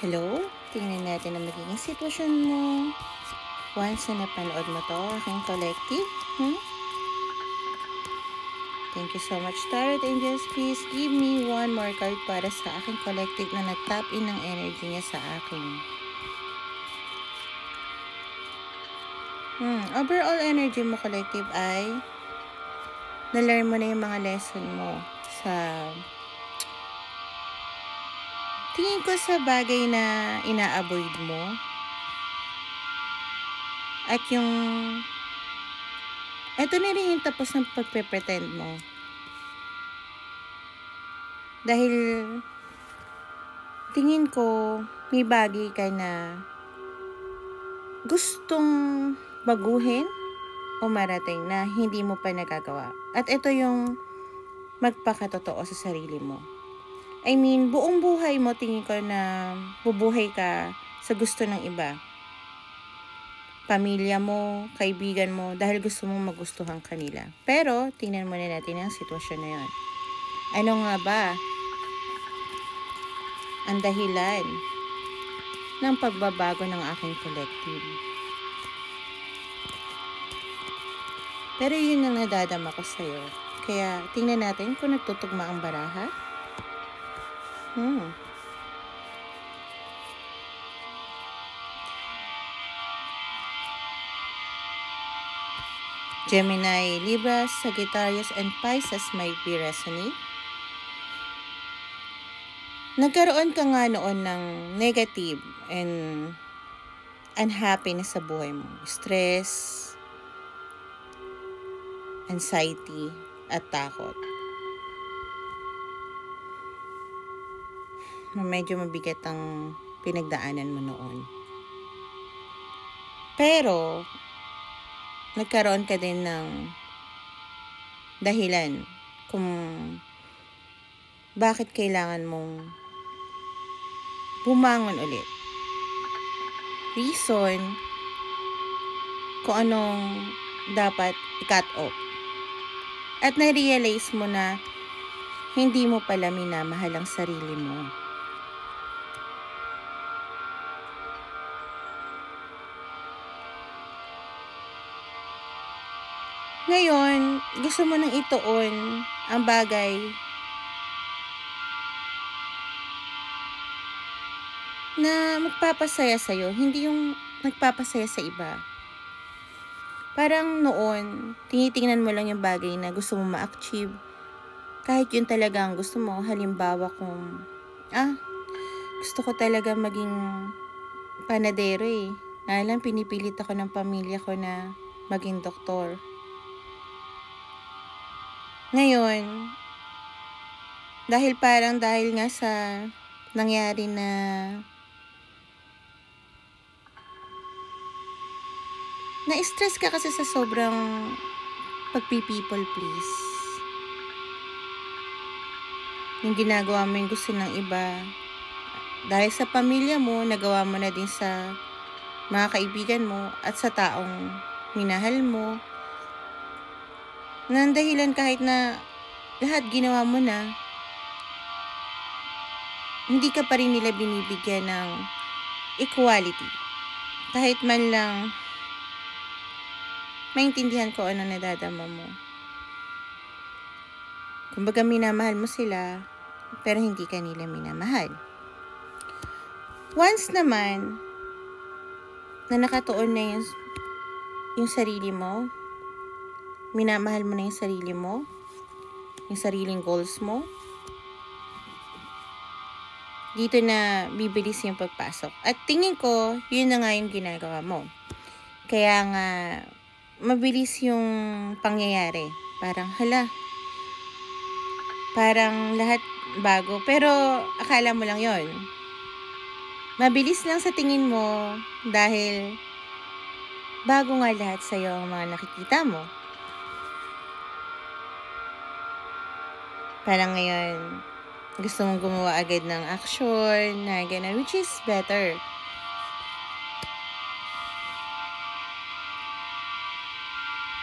Hello? Tingnan natin ang magiging sitwasyon mo once na napanood mo to, aking collective. Thank you so much, Tarot Angels. Please give me one more card para sa aking collective na nag-tap in ng energy niya sa akin. Overall energy mo, collective, ay na-learn mo na yung mga lesson mo sa tingin ko sa bagay na ina-avoid mo. At yung eto na rin yung tapos ng pagpe-pretend mo. Dahil tingin ko may bagay ka na gustong baguhin o marating na hindi mo pa nagagawa. At ito yung magpakatotoo sa sarili mo. I mean, buong buhay mo tingin ko na bubuhay ka sa gusto ng iba. Pamilya mo, kaibigan mo, dahil gusto mong magustuhan kanila. Pero, tingnan muna natin ang sitwasyon na yun. Ano nga ba ang dahilan ng pagbabago ng aking collective? Pero yun ang nadadama ko sa'yo. Kaya, tingnan natin kung nagtutugma ang baraha. Gemini, Libra, Sagittarius, and Pisces might be resonate. Nagkaroon ka nga noon ng negative and unhappiness sa buhay mo. Stress, anxiety, at takot. Medyo mabigat ang pinagdaanan mo noon. Pero, nagkaroon ka din ng dahilan kung bakit kailangan mong bumangon ulit. Reason kung anong dapat i-cut off. At na-realize mo na hindi mo pala minamahal ang sarili mo. Ngayon, gusto mo nang ituon ang bagay na magpapasaya sa'yo, hindi yung nagpapasaya sa iba. Parang noon, tinitingnan mo lang yung bagay na gusto mo ma-achieve. Kahit yun talaga ang gusto mo, halimbawa kung, gusto ko talaga maging panadero eh. Lang pinipilit ako ng pamilya ko na maging doktor. Ngayon, dahil nga sa nangyari na na-stress ka kasi sa sobrang pagpi-people please. Yung ginagawa mo yung gusto ng iba. Dahil sa pamilya mo, nagawa mo na din sa mga kaibigan mo at sa taong minahal mo. Nang dahilan kahit na lahat ginawa mo na, hindi ka pa rin nila binibigyan ng equality. Kahit man lang maintindihan ko ano nadadama mo. Kumbaga minamahal mo sila, pero hindi ka nila minamahal. Once naman na nakatuon na yung sarili mo, minamahal mo na yung sarili mo, yung sariling goals mo, dito na bibilis yung pagpasok. At tingin ko, yun na nga yung ginagawa mo. Kaya nga, mabilis yung pangyayari. Parang lahat bago. Pero, akala mo lang yon. Mabilis lang sa tingin mo dahil bago nga lahat sa'yo ang mga nakikita mo. Parang ngayon, gusto mong gumawa agad ng action na gano'n, which is better.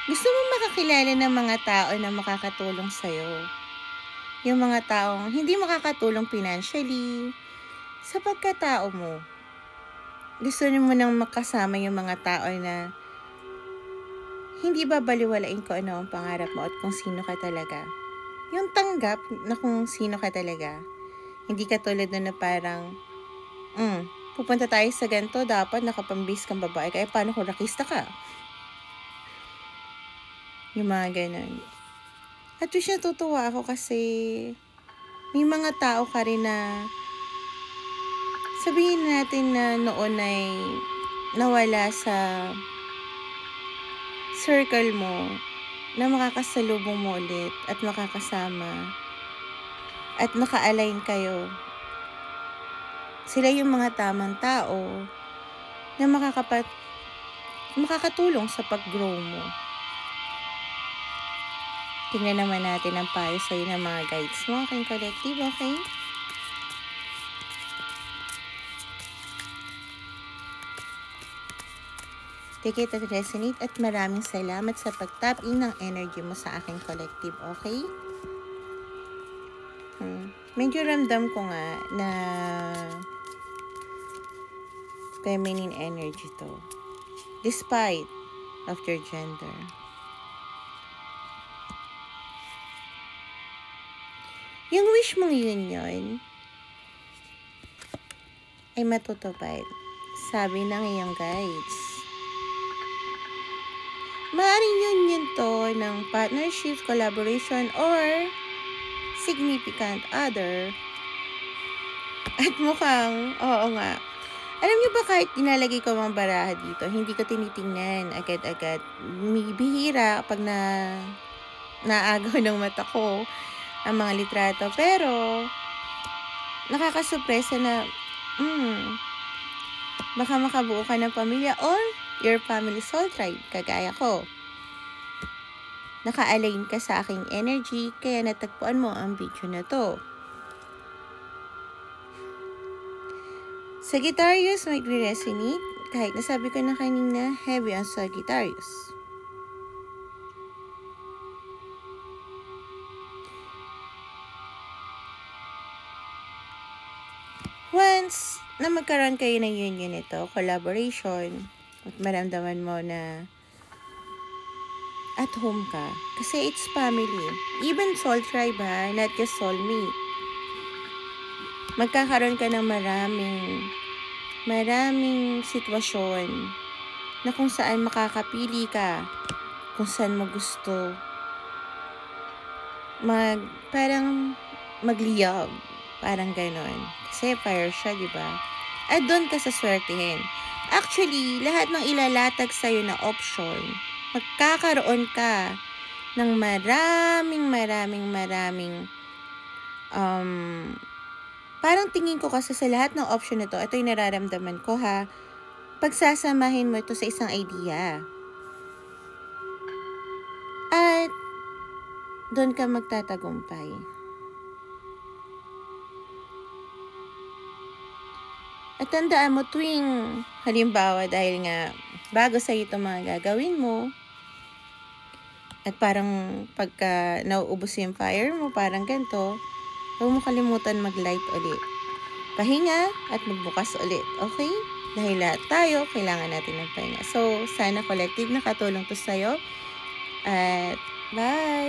Gusto mong makakilala ng mga tao na makakatulong sa'yo. Yung mga taong hindi makakatulong financially, sa pagkatao mo. Gusto mo nang makasama yung mga tao na hindi babaliwalain kung ano ang pangarap mo at kung sino ka talaga. Yung tanggap na kung sino ka talaga. Hindi ka tulad na parang, pupunta tayo sa ganito, dapat nakapambis kang babae. Kaya paano kung rakista ka? Yung mga ganun. At which natutuwa ako kasi may mga tao ka rin na sabihin natin na noon ay nawala sa circle mo na makakasalubong mo ulit at makakasama at naka-align kayo. Sila yung mga tamang tao na makakatulong sa pag-grow mo. Tingnan naman natin ang payo sa'yo ng mga guides mo, aking collective, okay? Take it at resonate at maraming salamat sa pag-tap in ng energy mo sa aking collective, okay? Medyo ramdam ko nga na feminine energy to. Despite of your gender. Yung wish mong yun ay matutupad. Sabi ng iyong guides. Maaaring yun to ng partnership, collaboration, or significant other. At mukhang, oo nga. Alam niyo ba kahit inalagay ko mga baraha dito, hindi ko tinitingnan agad-agad. May bihira kapag naagaw ng mata ko ang mga litrato. Pero, nakakasurpresa na, baka makabuo ka ng pamilya or your family soul tribe, kagaya ko. Naka-align ka sa aking energy, kaya natagpuan mo ang video na to. Sagittarius magre-resonate, kahit nasabi ko na kanina, heavy on Sagittarius. Once na magkaroon kayo ng union nito, collaboration, at maramdaman mo na at home ka. Kasi it's family. Even soul tribe ha, not just soulmate. Magkakaroon ka ng maraming sitwasyon na kung saan makakapili ka, kung saan mo gusto parang magliyab, parang ganon. Kasi fire siya, di ba? At doon ka saswertihin. Actually, lahat ng ilalatag sa'yo na option, magkakaroon ka ng maraming parang tingin ko kasi sa lahat ng option nito, ito yung nararamdaman ko ha, pagsasamahin mo ito sa isang idea. At doon ka magtatagumpay. At tandaan mo tuwing, halimbawa dahil nga bago sa'yo itong mga gagawin mo, at parang pagka nauubos yung fire mo, parang ganito, huwag mo kalimutan mag-light ulit. Pahinga at magbukas ulit, okay? Dahil lahat tayo, kailangan natin ng pahinga. So, sana collective nakatulong to sa'yo. At bye!